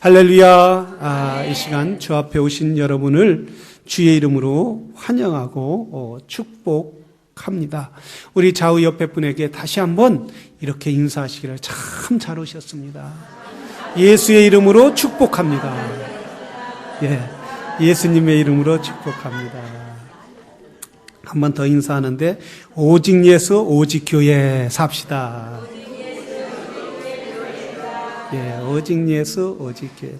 할렐루야. 이 시간 주 앞에 오신 여러분을 주의 이름으로 환영하고 축복합니다. 우리 좌우 옆에 분에게 다시 한번 이렇게 인사하시기를 참 잘 오셨습니다. 예수의 이름으로 축복합니다. 예수님의 이름으로 축복합니다. 한 번 더 인사하는데 오직 예수 오직 교회 삽시다. 오직 예수 오직 교회.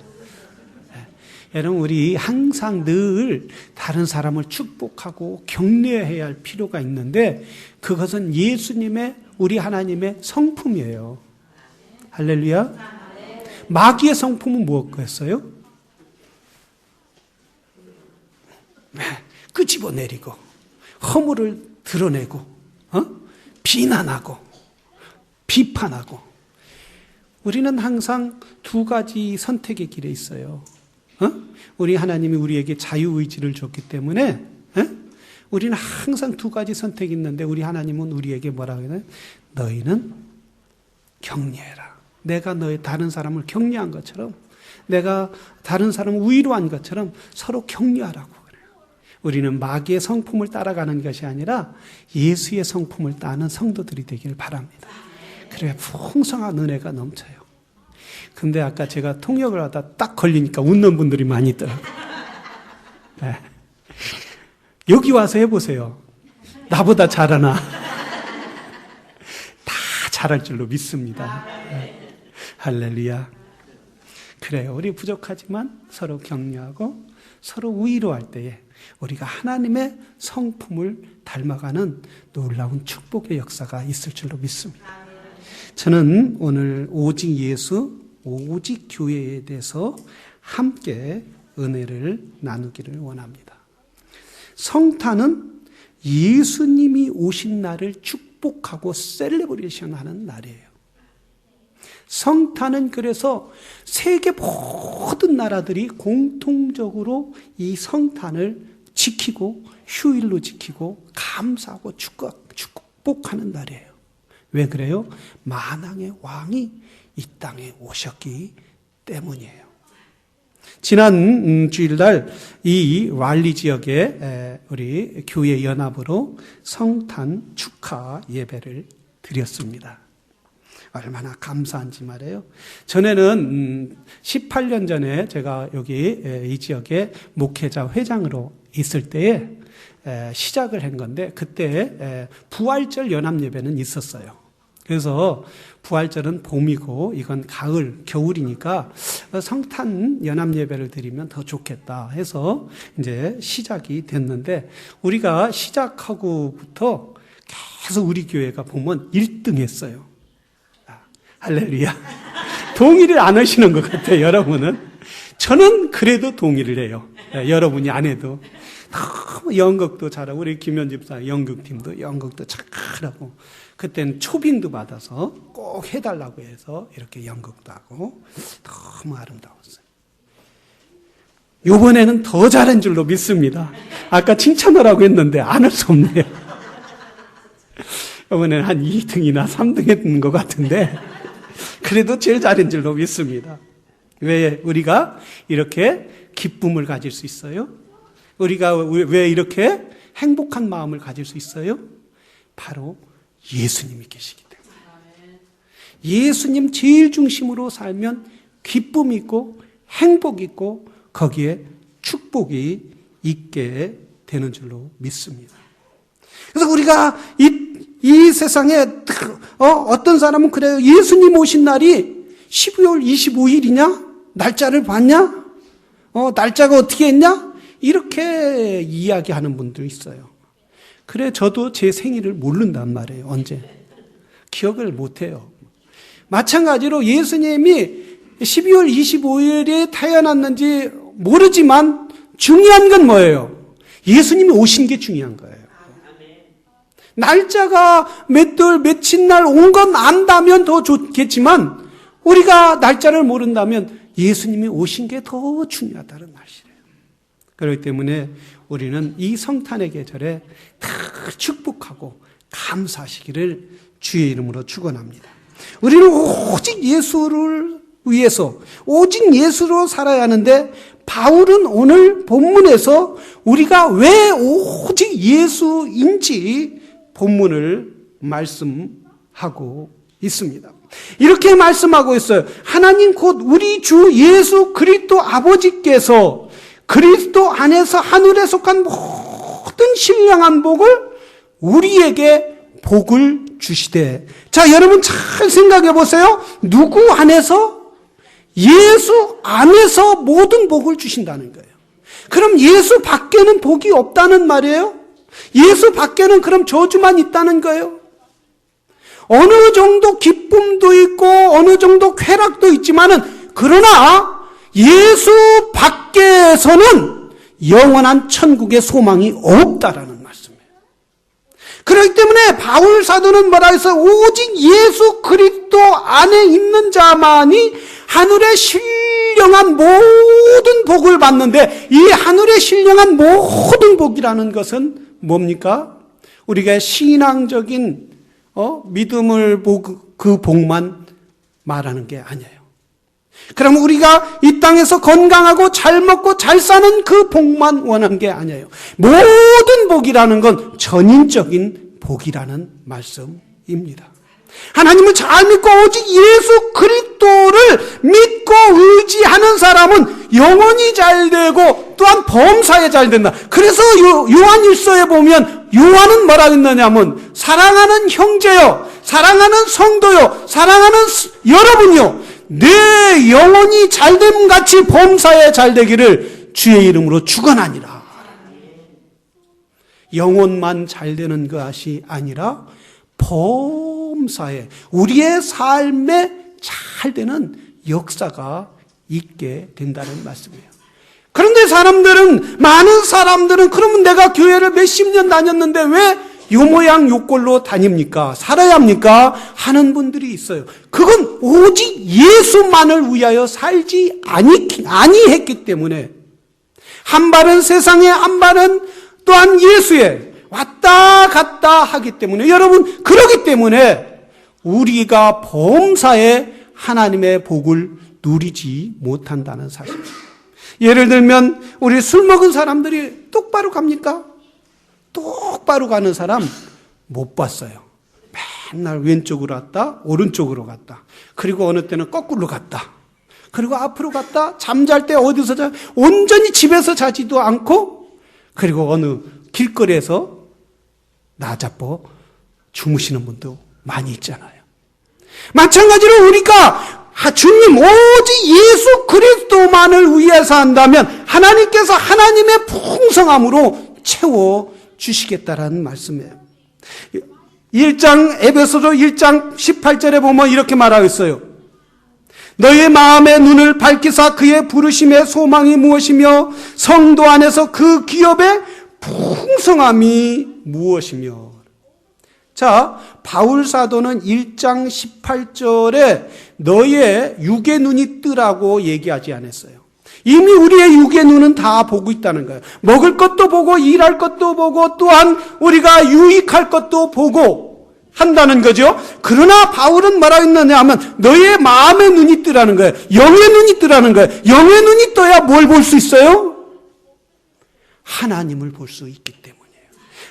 여러분, 우리 항상 늘 다른 사람을 축복하고 격려해야 할 필요가 있는데 그것은 예수님의, 우리 하나님의 성품이에요. 할렐루야. 마귀의 성품은 무엇이었어요? 끄집어내리고 허물을 드러내고 비난하고 비판하고. 우리는 항상 두 가지 선택의 길에 있어요. 우리 하나님이 우리에게 자유의지를 줬기 때문에 우리는 항상 두 가지 선택이 있는데 우리 하나님은 우리에게 뭐라고 해요? 너희는 격려해라. 내가 너희 다른 사람을 격려한 것처럼, 내가 다른 사람을 위로한 것처럼 서로 격려하라고 그래요. 우리는 마귀의 성품을 따라가는 것이 아니라 예수의 성품을 따는 성도들이 되길 바랍니다. 그래야 풍성한 은혜가 넘쳐요. 근데 아까 제가 통역을 하다 딱 걸리니까 웃는 분들이 많이 있더라고요. 여기 와서 해보세요. 나보다 잘하나? 다 잘할 줄로 믿습니다. 할렐루야. 그래요. 우리 부족하지만 서로 격려하고 서로 위로할 때에 우리가 하나님의 성품을 닮아가는 놀라운 축복의 역사가 있을 줄로 믿습니다. 저는 오늘 오직 예수, 오직 교회에 대해서 함께 은혜를 나누기를 원합니다. 성탄은 예수님이 오신 날을 축복하고 셀레브레이션하는 날이에요. 성탄은 그래서 세계 모든 나라들이 공통적으로 이 성탄을 지키고 휴일로 지키고 감사하고 축복하는 날이에요. 왜 그래요? 만왕의 왕이 이 땅에 오셨기 때문이에요. 지난 주일날 이 왈리 지역에 우리 교회 연합으로 성탄 축하 예배를 드렸습니다. 얼마나 감사한지 말이에요. 전에는 18년 전에 제가 여기 이 지역에 목회자 회장으로 있을 때에 시작을 한 건데 그때 부활절 연합 예배는 있었어요. 그래서 부활절은 봄이고 이건 가을, 겨울이니까 성탄 연합 예배를 드리면 더 좋겠다 해서 이제 시작이 됐는데 우리가 시작하고부터 계속 우리 교회가 보면 1등 했어요. 할렐루야. 동의를 안 하시는 것 같아요, 여러분은. 저는 그래도 동의를 해요. 여러분이 안 해도. 너무 연극도 잘하고, 우리 김현 집사 연극팀도 연극도 잘하고, 그때는 초빙도 받아서 꼭 해달라고 해서 이렇게 연극도 하고, 너무 아름다웠어요. 이번에는 더 잘한 줄로 믿습니다. 아까 칭찬하라고 했는데 안 할 수 없네요. 이번에는 한 2등이나 3등 했는 것 같은데, 그래도 제일 잘한 줄로 믿습니다. 왜 우리가 이렇게 기쁨을 가질 수 있어요? 우리가 왜 이렇게 행복한 마음을 가질 수 있어요? 바로 예수님이 계시기 때문에. 예수님 제일 중심으로 살면 기쁨이 있고 행복이 있고 거기에 축복이 있게 되는 줄로 믿습니다. 그래서 우리가 이 세상에 어떤 사람은 그래요. 예수님 오신 날이 12월 25일이냐? 날짜를 봤냐? 날짜가 어떻게 했냐? 이렇게 이야기하는 분도 있어요. 그래, 저도 제 생일을 모른단 말이에요. 언제? 기억을 못해요. 마찬가지로 예수님이 12월 25일에 태어났는지 모르지만 중요한 건 뭐예요? 예수님이 오신 게 중요한 거예요. 날짜가 몇 월, 며칠 날 온 건 안다면 더 좋겠지만 우리가 날짜를 모른다면 예수님이 오신 게 더 중요하다는 말이에요. 그렇기 때문에 우리는 이 성탄의 계절에 다 축복하고 감사하시기를 주의 이름으로 축원합니다. 우리는 오직 예수를 위해서 오직 예수로 살아야 하는데, 바울은 오늘 본문에서 우리가 왜 오직 예수인지 본문을 말씀하고 있습니다. 이렇게 말씀하고 있어요. 하나님 곧 우리 주 예수 그리스도 아버지께서 그리스도 안에서 하늘에 속한 모든 신령한 복을 우리에게 복을 주시되. 자, 여러분 잘 생각해 보세요. 누구 안에서? 예수 안에서 모든 복을 주신다는 거예요. 그럼 예수 밖에는 복이 없다는 말이에요? 예수 밖에는 그럼 저주만 있다는 거예요? 어느 정도 기쁨도 있고 어느 정도 쾌락도 있지만은, 그러나 예수 밖에서는 영원한 천국의 소망이 없다라는 말씀이에요. 그렇기 때문에 바울 사도는 뭐라 해서 오직 예수 그리스도 안에 있는 자만이 하늘의 신령한 모든 복을 받는데, 이 하늘의 신령한 모든 복이라는 것은 뭡니까? 우리가 신앙적인 믿음을 보고 그 복만 말하는 게 아니에요. 그럼 우리가 이 땅에서 건강하고 잘 먹고 잘 사는 그 복만 원하는 게 아니에요. 모든 복이라는 건 전인적인 복이라는 말씀입니다. 하나님을 잘 믿고 오직 예수 그리스도를 믿고 의지하는 사람은 영혼이 잘 되고 또한 범사에 잘 된다. 그래서 요한 1서에 보면 요한은 뭐라고 했느냐면, 사랑하는 형제요, 사랑하는 성도요, 사랑하는 여러분요, 내 영혼이 잘됨 같이 범사에 잘 되기를 주의 이름으로 축원하니라. 영혼만 잘 되는 것이 아니라 범사에, 우리의 삶에 잘 되는 역사가 있게 된다는 말씀이에요. 그런데 많은 사람들은 그러면 내가 교회를 몇십 년 다녔는데 왜 요 모양 요 꼴로 다닙니까? 살아야 합니까? 하는 분들이 있어요. 그건 오직 예수만을 위하여 살지 아니했기 때문에, 한 발은 세상에, 한 발은 또한 예수에 왔다 갔다 하기 때문에, 여러분, 그러기 때문에 우리가 범사에 하나님의 복을 누리지 못한다는 사실입니다. 예를 들면 우리 술 먹은 사람들이 똑바로 갑니까? 똑바로 가는 사람 못 봤어요. 맨날 왼쪽으로 갔다 오른쪽으로 갔다, 그리고 어느 때는 거꾸로 갔다, 그리고 앞으로 갔다, 잠잘 때 어디서 자, 온전히 집에서 자지도 않고, 그리고 어느 길거리에서 나자뽀 주무시는 분도 많이 있잖아요. 마찬가지로 우리가 주님 오직 예수 그리스도만을 위해서 한다면 하나님께서 하나님의 풍성함으로 채워주시겠다라는 말씀이에요. 1장 에베소서 1장 18절에 보면 이렇게 말하고 있어요. 너의 마음의 눈을 밝히사 그의 부르심의 소망이 무엇이며 성도 안에서 그 기업의 풍성함이 무엇이며. 자, 바울 사도는 1장 18절에 너의 육의 눈이 뜨라고 얘기하지 않았어요. 이미 우리의 육의 눈은 다 보고 있다는 거예요. 먹을 것도 보고 일할 것도 보고 또한 우리가 유익할 것도 보고 한다는 거죠. 그러나 바울은 뭐라고 했느냐 하면 너의 마음의 눈이 뜨라는 거예요. 영의 눈이 뜨라는 거예요. 영의 눈이 떠야 뭘 볼 수 있어요? 하나님을 볼 수 있기 때문이에요.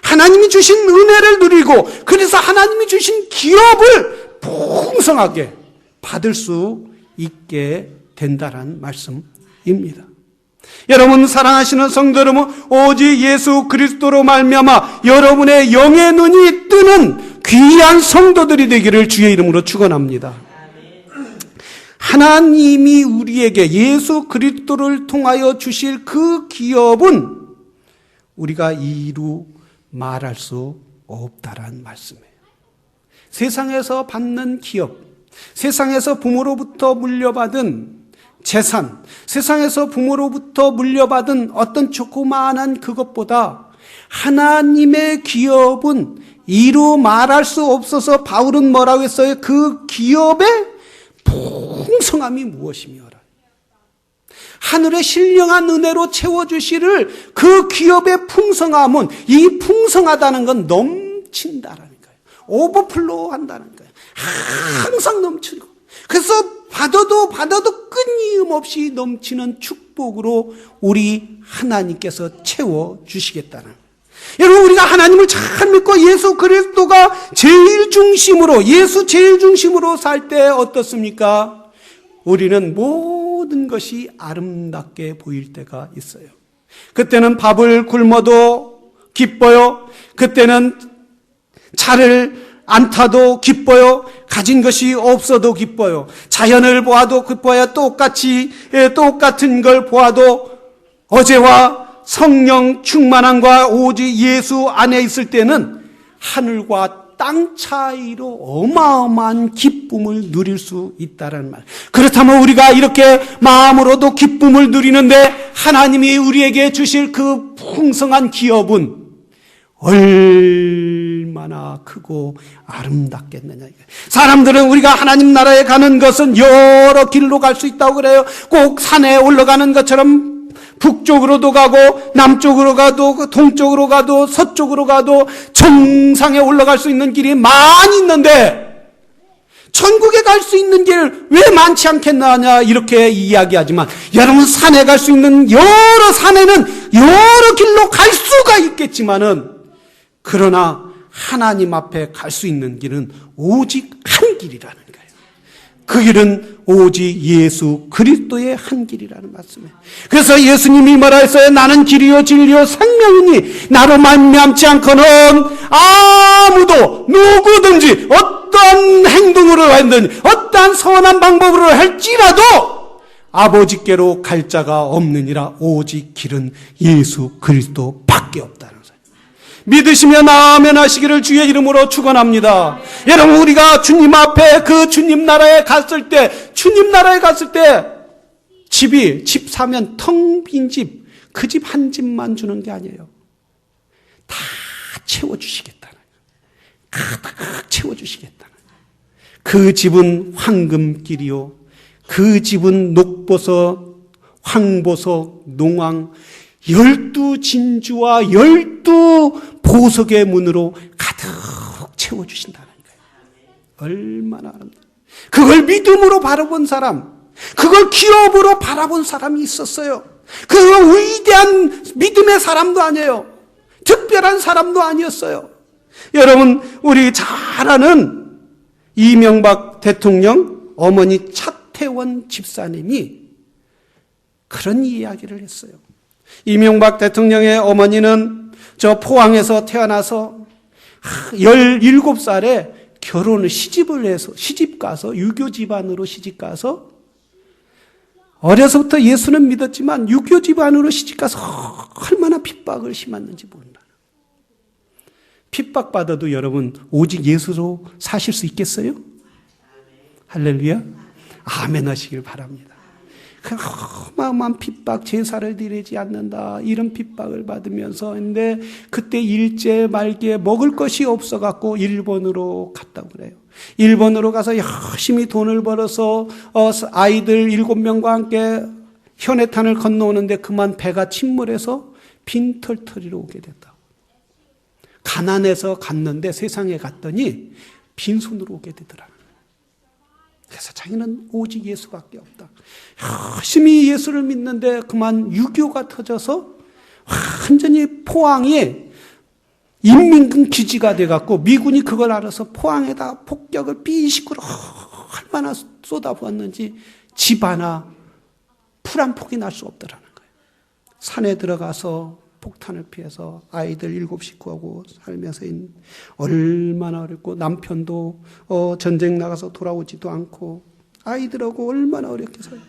하나님이 주신 은혜를 누리고, 그래서 하나님이 주신 기업을 풍성하게 받을 수 있게 된다는 말씀입니다. 여러분, 사랑하시는 성도 여러분, 오직 예수 그리스도로 말미암아 여러분의 영의 눈이 뜨는 귀한 성도들이 되기를 주의 이름으로 축원합니다. 하나님이 우리에게 예수 그리스도를 통하여 주실 그 기업은 우리가 이루 말할 수 없다라는 말씀이에요. 세상에서 받는 기업, 세상에서 부모로부터 물려받은 재산, 세상에서 부모로부터 물려받은 어떤 조그마한 그것보다 하나님의 기업은 이루 말할 수 없어서 바울은 뭐라고 했어요? 그 기업의 풍성함이 무엇이며 하늘의 신령한 은혜로 채워주시를 그 기업의 풍성함은, 이 풍성하다는 건 넘친다라는 거예요. 오버플로우 한다는 거예요. 항상 넘치고. 그래서 받아도 끊임없이 넘치는 축복으로 우리 하나님께서 채워주시겠다는. 여러분, 우리가 하나님을 잘 믿고 예수 그리스도가 예수 제일 중심으로 살 때 어떻습니까? 우리는 모든 것이 아름답게 보일 때가 있어요. 그때는 밥을 굶어도 기뻐요. 그때는 차를 안 타도 기뻐요. 가진 것이 없어도 기뻐요. 자연을 보아도 기뻐요. 똑같은 걸 보아도 어제와 성령 충만함과 오직 예수 안에 있을 때는 하늘과 땅 차이로 어마어마한 기쁨을 누릴 수 있다는 말. 그렇다면 우리가 이렇게 마음으로도 기쁨을 누리는데 하나님이 우리에게 주실 그 풍성한 기업은 얼마나 크고 아름답겠느냐. 사람들은 우리가 하나님 나라에 가는 것은 여러 길로 갈 수 있다고 그래요. 꼭 산에 올라가는 것처럼 북쪽으로도 가고 남쪽으로 가도 동쪽으로 가도 서쪽으로 가도 정상에 올라갈 수 있는 길이 많이 있는데 천국에 갈 수 있는 길 왜 많지 않겠느냐 이렇게 이야기하지만, 여러분, 산에 갈 수 있는 산에는 여러 길로 갈 수가 있겠지만은, 그러나 하나님 앞에 갈 수 있는 길은 오직 한 길이라는 거예요. 그 길은 오직 예수 그리스도의 한 길이라는 말씀이에요. 그래서 예수님이 뭐라 했어요? 나는 길이요 진리요 생명이니 나로 말미암지 않고는 아무도 누구든지 어떠한 행동으로 하든지 어떠한 선한 방법으로 할지라도 아버지께로 갈 자가 없느니라. 오직 길은 예수 그리스도밖에 없다는 거예요. 믿으시면 아멘 하시기를 주의 이름으로 축원합니다. 여러분, 우리가 주님 앞에 그 주님 나라에 갔을 때 집 사면 텅 빈 집, 그 집 한 집만 주는 게 아니에요. 다 채워주시겠다는 거예요. 가득 채워주시겠다는 거예요. 그 집은 황금길이요, 그 집은 녹보석, 황보석, 농왕 12진주와 12보석의 문으로 가득 채워주신다는 거예요. 얼마나 아름다워. 그걸 믿음으로 바라본 사람, 그걸 기업으로 바라본 사람이 있었어요. 그 위대한 믿음의 사람도 아니에요. 특별한 사람도 아니었어요. 여러분, 우리 잘 아는 이명박 대통령 어머니 차태원 집사님이 그런 이야기를 했어요. 이명박 대통령의 어머니는 저 포항에서 태어나서 17살에 결혼을 시집 가서 유교 집안으로 시집 가서 어려서부터 예수는 믿었지만 유교 집안으로 시집 가서 얼마나 핍박을 심었는지 모른다. 핍박받아도 여러분 오직 예수로 사실 수 있겠어요? 할렐루야. 아멘 하시길 바랍니다. 어마어마한 핍박, 제사를 드리지 않는다, 이런 핍박을 받으면서, 근데 그때 일제 말기에 먹을 것이 없어갖고 일본으로 갔다고 그래요. 일본으로 가서 열심히 돈을 벌어서 아이들 7명과 함께 현해탄을 건너오는데 그만 배가 침몰해서 빈털터리로 오게 됐다고. 가난해서 갔는데 세상에 갔더니 빈손으로 오게 되더라. 그래서 자기는 오직 예수밖에 없다. 열심히 예수를 믿는데 그만 유교가 터져서 완전히 포항에 인민군 기지가 돼갖고 미군이 그걸 알아서 포항에다 폭격을 비식으로 얼마나 쏟아부었는지 집 하나 풀 한 폭이 날 수 없더라는 거예요. 산에 들어가서 폭탄을 피해서 아이들 7 식구하고 살면서 얼마나 어렵고, 남편도 전쟁 나가서 돌아오지도 않고 아이들하고 얼마나 어렵게 살아요.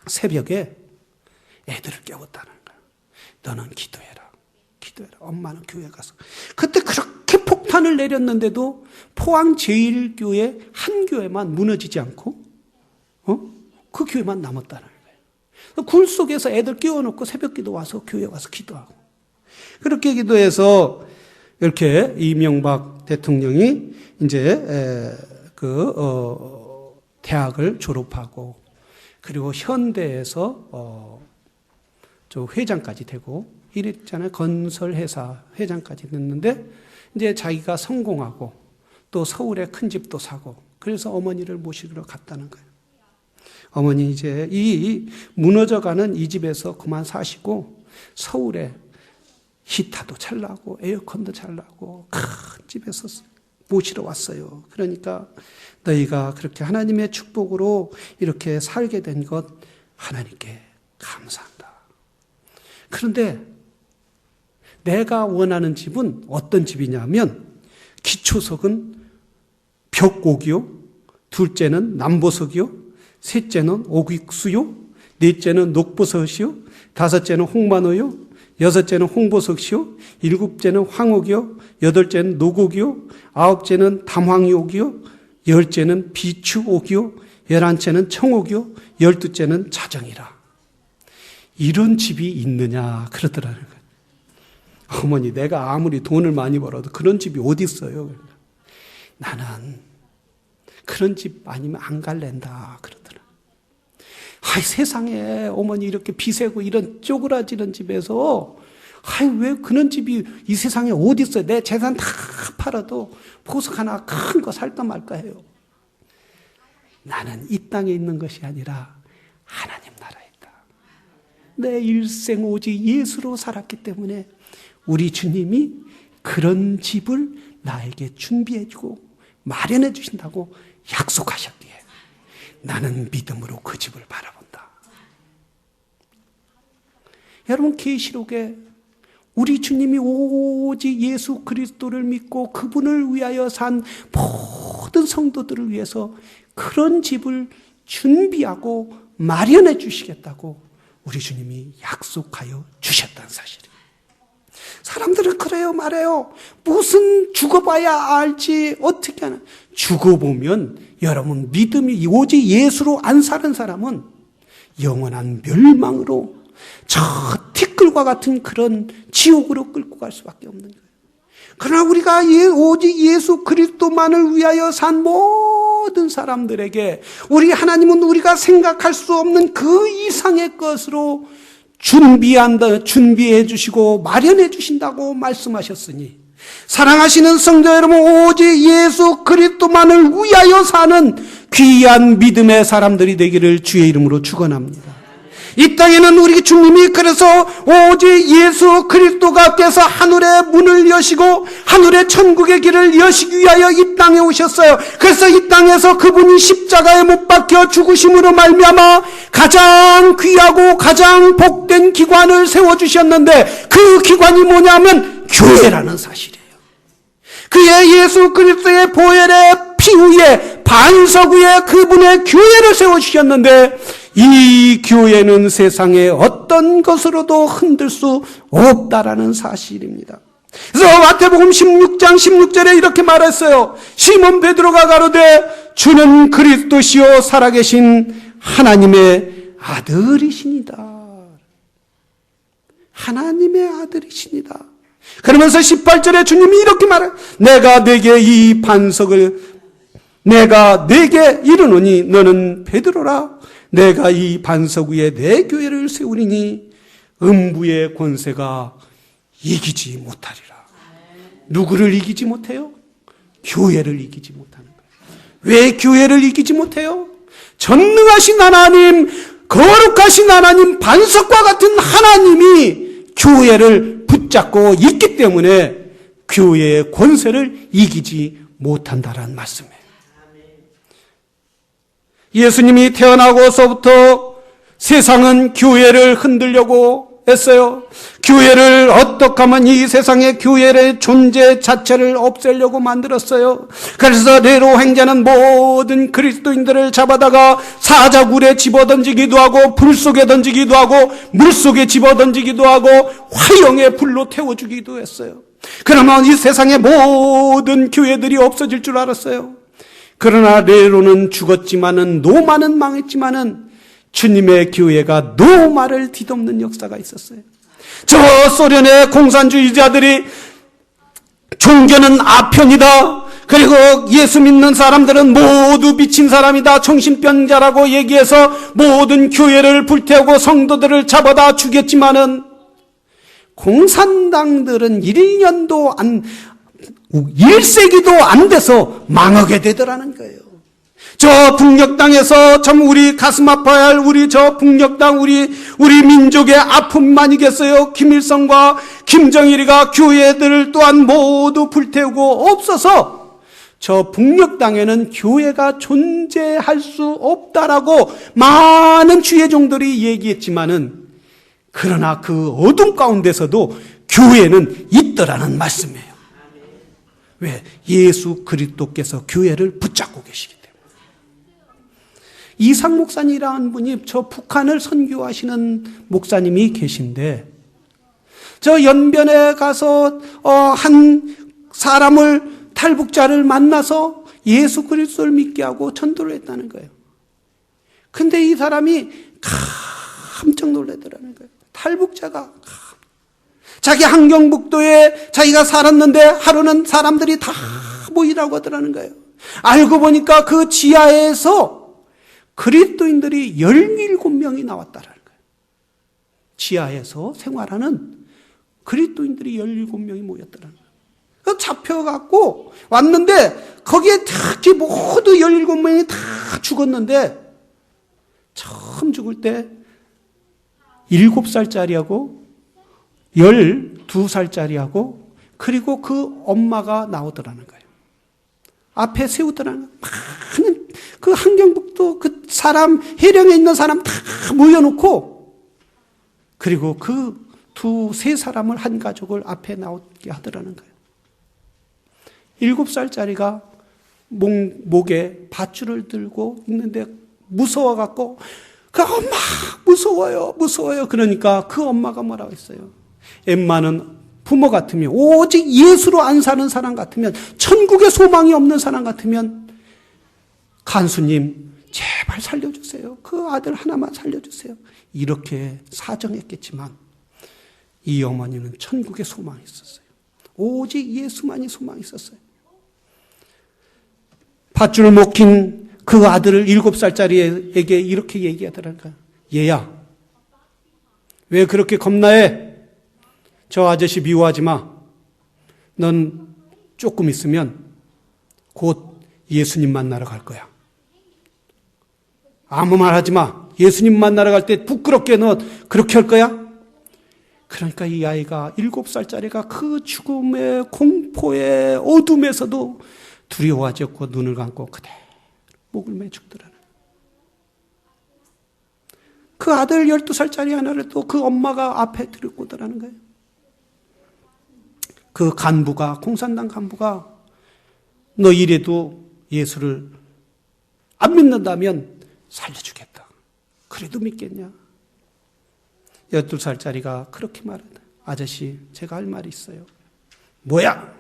새벽에 애들을 깨웠다는 거예요. 너는 기도해라. 엄마는 교회 가서. 그때 그렇게 폭탄을 내렸는데도 포항 제1교회 한 교회만 무너지지 않고 그 교회만 남았다는 거예요. 굴 속에서 애들 끼워놓고 새벽기도 와서 교회 와서 기도하고, 그렇게 기도해서 이렇게 이명박 대통령이 이제 대학을 졸업하고, 그리고 현대에서 저 회장까지 되고 이랬잖아요. 건설회사 회장까지 됐는데 이제 자기가 성공하고 또 서울에 큰 집도 사고, 그래서 어머니를 모시러 갔다는 거예요. 어머니 이제 이 무너져가는 이 집에서 그만 사시고 서울에 히터도 잘 나고 에어컨도 잘 나고 큰 집에서 모시러 왔어요. 그러니까 너희가 그렇게 하나님의 축복으로 이렇게 살게 된 것 하나님께 감사한다. 그런데 내가 원하는 집은 어떤 집이냐면 기초석은 벽옥이요, 둘째는 남보석이요, 셋째는 옥익수요, 넷째는 녹보석이요, 다섯째는 홍만호요, 여섯째는 홍보석이요, 일곱째는 황옥이요, 여덟째는 노곡이요, 아홉째는 담황옥이요, 열째는 비추옥이요, 11채는 청옥이요, 12채는 자정이라. 이런 집이 있느냐 그러더라는 거예요. 어머니, 내가 아무리 돈을 많이 벌어도 그런 집이 어디 있어요? 나는 그런 집 아니면 안 갈랜다 그러더라. 아이, 세상에 어머니 이렇게 비세고 이런 쪼그라지는 집에서 아이, 왜 그런 집이 이 세상에 어디 있어요? 내 재산 다 팔아도 보석 하나 큰 거 살까 말까 해요. 나는 이 땅에 있는 것이 아니라 하나님 나라에 있다. 내 일생 오직 예수로 살았기 때문에 우리 주님이 그런 집을 나에게 준비해주고 마련해 주신다고 약속하셨기에 나는 믿음으로 그 집을 바라본다. 여러분, 계시록에 우리 주님이 오직 예수 그리스도를 믿고 그분을 위하여 산 모든 성도들을 위해서 그런 집을 준비하고 마련해 주시겠다고 우리 주님이 약속하여 주셨다는 사실이에요. 사람들은 그래요 말해요. 무슨 죽어봐야 알지 어떻게 하나. 죽어보면 여러분, 믿음이 오직 예수로 안 사는 사람은 영원한 멸망으로 저 티끌과 같은 그런 지옥으로 끌고 갈 수밖에 없는 거예요. 그러나 우리가 오직 예수 그리스도만을 위하여 산 모든 사람들에게 우리 하나님은 우리가 생각할 수 없는 그 이상의 것으로 준비해 주시고 마련해 주신다고 말씀하셨으니, 사랑하시는 성도 여러분, 오직 예수 그리스도만을 위하여 사는 귀한 믿음의 사람들이 되기를 주의 이름으로 축원합니다. 이 땅에는 우리 주님이 그래서 오직 예수 그리스도가께서 하늘의 문을 여시고 하늘의 천국의 길을 여시기 위하여 이 땅에 오셨어요. 그래서 이 땅에서 그분이 십자가에 못 박혀 죽으심으로 말미암아 가장 귀하고 가장 복된 기관을 세워주셨는데, 그 기관이 뭐냐면 교회라는 사실이에요. 그의 예수 그리스도의 보혈의 피 위에, 반석 위에 그분의 교회를 세워주셨는데, 이 교회는 세상에 어떤 것으로도 흔들 수 없다라는 사실입니다. 그래서 마태복음 16장 16절에 이렇게 말했어요. 시몬 베드로가 가로되 주는 그리스도시요 살아계신 하나님의 아들이시니다. 하나님의 아들이시니다. 그러면서 18절에 주님이 이렇게 말해요. 내가 네게 이 반석을 내가 네게 이르노니 너는 베드로라. 내가 이 반석 위에 내 교회를 세우리니 음부의 권세가 이기지 못하리라. 누구를 이기지 못해요? 교회를 이기지 못하는 거예요. 왜 교회를 이기지 못해요? 전능하신 하나님, 거룩하신 하나님, 반석과 같은 하나님이 교회를 붙잡고 있기 때문에 교회의 권세를 이기지 못한다라는 말씀이에요. 예수님이 태어나고서부터 세상은 교회를 흔들려고 했어요. 교회를 어떻게 하면 이 세상의 교회의 존재 자체를 없애려고 만들었어요. 그래서 네로 행자는 모든 그리스도인들을 잡아다가 사자굴에 집어던지기도 하고 불 속에 던지기도 하고 물 속에 집어던지기도 하고 화형의 불로 태워주기도 했어요. 그러면 이 세상의 모든 교회들이 없어질 줄 알았어요. 그러나 네로는 죽었지만은, 노마는 망했지만은 주님의 교회가 노마를 뒤덮는 역사가 있었어요. 저 소련의 공산주의자들이 종교는 아편이다, 그리고 예수 믿는 사람들은 모두 미친 사람이다, 정신병자라고 얘기해서 모든 교회를 불태우고 성도들을 잡아다 죽였지만은 공산당들은 1세기도 안 돼서 망하게 되더라는 거예요. 저 북녘 땅에서 참 우리 가슴 아파야 할 우리 저 북녘 땅 우리 민족의 아픔만이겠어요? 김일성과 김정일이가 교회들을 또한 모두 불태우고 없어서 저 북녘 땅에는 교회가 존재할 수 없다라고 많은 주의 종들이 얘기했지만은 그러나 그 어둠 가운데서도 교회는 있더라는 말씀이에요. 왜? 예수 그리스도께서 교회를 붙잡고 계시기 때문에. 이상 목사님이라는 분이 저 북한을 선교하시는 목사님이 계신데 저 연변에 가서 한 사람을 탈북자를 만나서 예수 그리스도를 믿게 하고 전도를 했다는 거예요. 근데 이 사람이 깜짝 놀라더라는 거예요. 탈북자가 자기 함경북도에 자기가 살았는데 하루는 사람들이 다 모이라고 하더라는 거예요. 알고 보니까 그 지하에서 그리스도인들이 17명이 나왔다라는 거예요. 지하에서 생활하는 그리스도인들이 17명이 모였다라는 거예요. 그래서 잡혀갖고 왔는데 거기에 특히 모두 17명이 다 죽었는데 처음 죽을 때 7살짜리하고 12살짜리하고 그리고 그 엄마가 나오더라는 거예요. 앞에 세우더라는 거예요. 많은 그 함경북도 그 사람, 해령에 있는 사람 다 모여놓고 그리고 그 세 사람을 한 가족을 앞에 나오게 하더라는 거예요. 7살짜리가 목에 밧줄을 들고 있는데 무서워갖고 그 엄마 무서워요. 그러니까 그 엄마가 뭐라고 했어요? 엠마는 부모 같으면 오직 예수로 안 사는 사람 같으면 천국에 소망이 없는 사람 같으면 간수님 제발 살려주세요. 그 아들 하나만 살려주세요. 이렇게 사정했겠지만 이 어머니는 천국에 소망이 있었어요. 오직 예수만이 소망이 있었어요. 밧줄 먹힌 그 아들을 7살짜리에게 이렇게 얘기하더라니까. 얘야, 왜 그렇게 겁나해? 저 아저씨 미워하지 마. 넌 조금 있으면 곧 예수님 만나러 갈 거야. 아무 말 하지 마. 예수님 만나러 갈 때 부끄럽게 너 그렇게 할 거야? 그러니까 이 아이가 7살짜리가 그 죽음의 공포의 어둠에서도 두려워하지 않고 눈을 감고 그대로 목을 매 죽더라는 그 아들 12살짜리 하나를 또 그 엄마가 앞에 들고 오더라는 거예요. 그 간부가, 공산당 간부가 너 이래도 예수를 안 믿는다면 살려주겠다. 그래도 믿겠냐? 12살짜리가 그렇게 말한다. 아저씨, 제가 할 말이 있어요. 뭐야?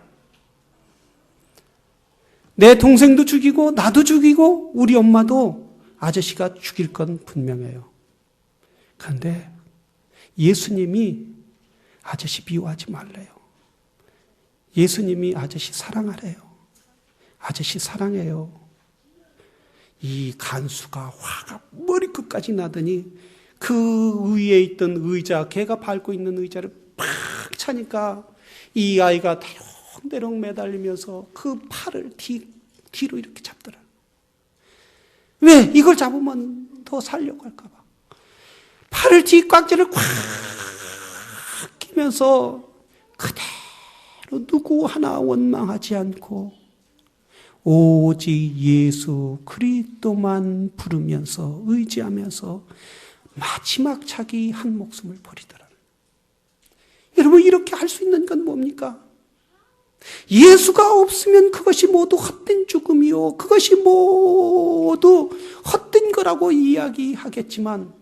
내 동생도 죽이고 나도 죽이고 우리 엄마도 아저씨가 죽일 건 분명해요. 그런데 예수님이 아저씨 미워하지 말래요. 예수님이 아저씨 사랑하래요. 아저씨 사랑해요. 이 간수가 화가 머리끝까지 나더니 그 위에 있던 의자, 걔가 밟고 있는 의자를 팍 차니까 이 아이가 대롱대롱 매달리면서 그 팔을 뒤로 이렇게 잡더라. 왜? 이걸 잡으면 더 살려고 할까 봐. 팔을 뒷꽉지를 꽉 끼면서 그대로 누구 하나 원망하지 않고 오직 예수 그리스도만 부르면서 의지하면서 마지막 자기 한 목숨을 버리더라. 여러분, 이렇게 할 수 있는 건 뭡니까? 예수가 없으면 그것이 모두 헛된 죽음이요, 그것이 모두 헛된 거라고 이야기하겠지만,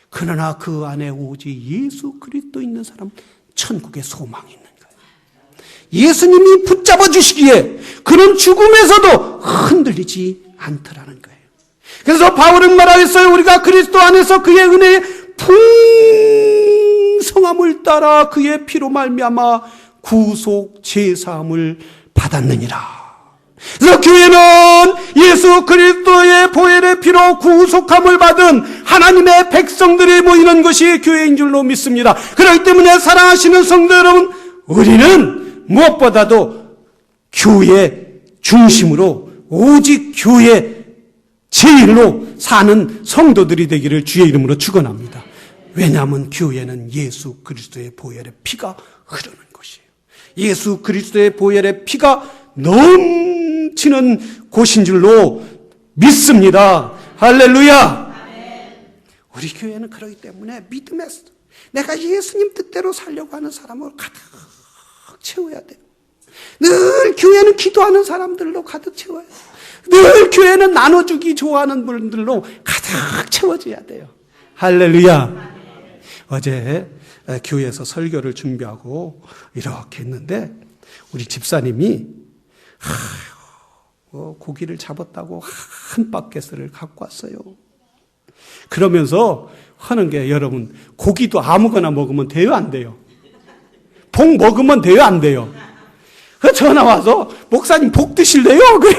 그러나 그 안에 오직 예수 그리스도 있는 사람, 천국에 소망이 있는 거예요. 예수님이 붙잡아 주시기에 그런 죽음에서도 흔들리지 않더라는 거예요. 그래서 바울은 말하였어요. 우리가 그리스도 안에서 그의 은혜의 풍성함을 따라 그의 피로 말미암아 구속 제사함을 받았느니라. 그래서 교회는 예수 그리스도의 보혈의 피로 구속함을 받은 하나님의 백성들이 모이는 것이 교회인 줄로 믿습니다. 그렇기 때문에 사랑하시는 성도 여러분, 우리는 무엇보다도 교회 중심으로 오직 교회 제일로 사는 성도들이 되기를 주의 이름으로 축원합니다. 왜냐하면 교회는 예수 그리스도의 보혈의 피가 흐르는 곳이에요. 예수 그리스도의 보혈의 피가 넘치는 곳인 줄로 믿습니다. 할렐루야. 우리 교회는 그렇기 때문에 믿음에 내가 예수님 뜻대로 살려고 하는 사람을 가득 채워야 돼요. 늘 교회는 기도하는 사람들로 가득 채워야 돼요. 늘 교회는 나눠주기 좋아하는 분들로 가득 채워져야 돼요. 할렐루야. 어제 교회에서 설교를 준비하고 이렇게 했는데 우리 집사님이 고기를 잡았다고 한 바켓을 갖고 왔어요. 그러면서 하는 게 여러분 고기도 아무거나 먹으면 돼요 안 돼요? 복 먹으면 돼요 안 돼요? 전화 와서 목사님 복 드실래요? 그래.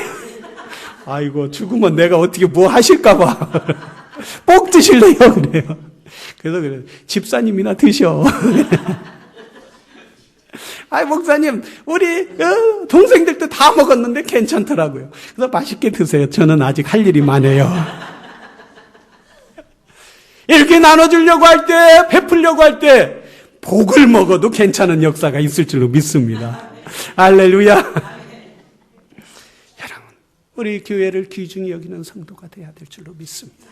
아이고 죽으면 내가 어떻게 뭐 하실까 봐. 복 드실래요? 그래요. 그래서 그래 집사님이나 드셔. 아이 목사님 우리 동생들도 다 먹었는데 괜찮더라고요. 그래서 맛있게 드세요. 저는 아직 할 일이 많아요. 이렇게 나눠주려고 할 때, 베풀려고 할 때 복을 먹어도 괜찮은 역사가 있을 줄로 믿습니다. 할렐루야. 여러분 우리 교회를 귀중히 여기는 성도가 돼야 될 줄로 믿습니다.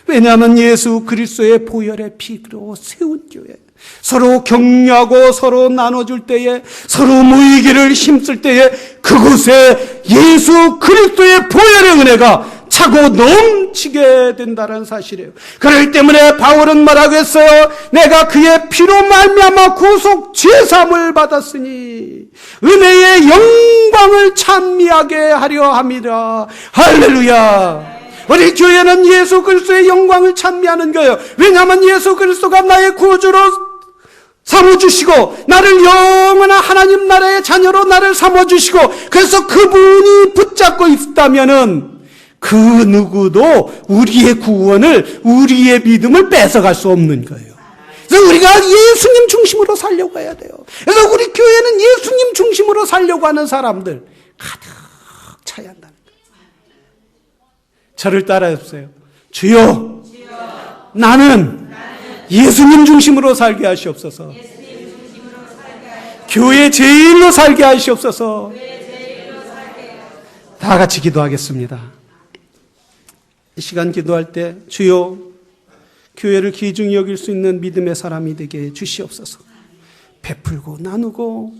왜냐하면 예수 그리스도의 보혈의 피로 세운 교회, 서로 격려하고 서로 나눠줄 때에, 서로 모이기를 힘쓸 때에 그곳에 예수 그리스도의 보혈의 은혜가 차고 넘치게 된다는 사실이에요. 그렇기 때문에 바울은 말하고 했어요. 내가 그의 피로 말미암아 구속 죄사함을 받았으니 은혜의 영광을 찬미하게 하려 함이라. 할렐루야. 우리 교회는 예수 그리스도의 영광을 찬미하는 거예요. 왜냐하면 예수 그리스도가 나의 구주로 삼아주시고 나를 영원한 하나님 나라의 자녀로 나를 삼아주시고 그래서 그분이 붙잡고 있다면은 그 누구도 우리의 구원을, 우리의 믿음을 뺏어갈 수 없는 거예요. 그래서 우리가 예수님 중심으로 살려고 해야 돼요. 그래서 우리 교회는 예수님 중심으로 살려고 하는 사람들 가득 차야 한다는 거예요. 저를 따라해주세요. 주여, 나는 예수님 중심으로 살게 하시옵소서. 교회 제일로 살게 하시옵소서. 다 같이 기도하겠습니다. 이 시간 기도할 때 주여 교회를 귀중히 여길 수 있는 믿음의 사람이 되게 주시옵소서. 베풀고 나누고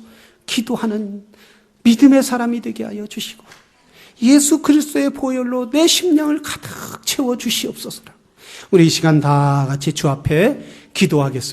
기도하는 믿음의 사람이 되게 하여 주시고 예수 그리스도의 보혈로 내 심령을 가득 채워 주시옵소서. 우리 이 시간 다 같이 주 앞에 기도하겠습니다.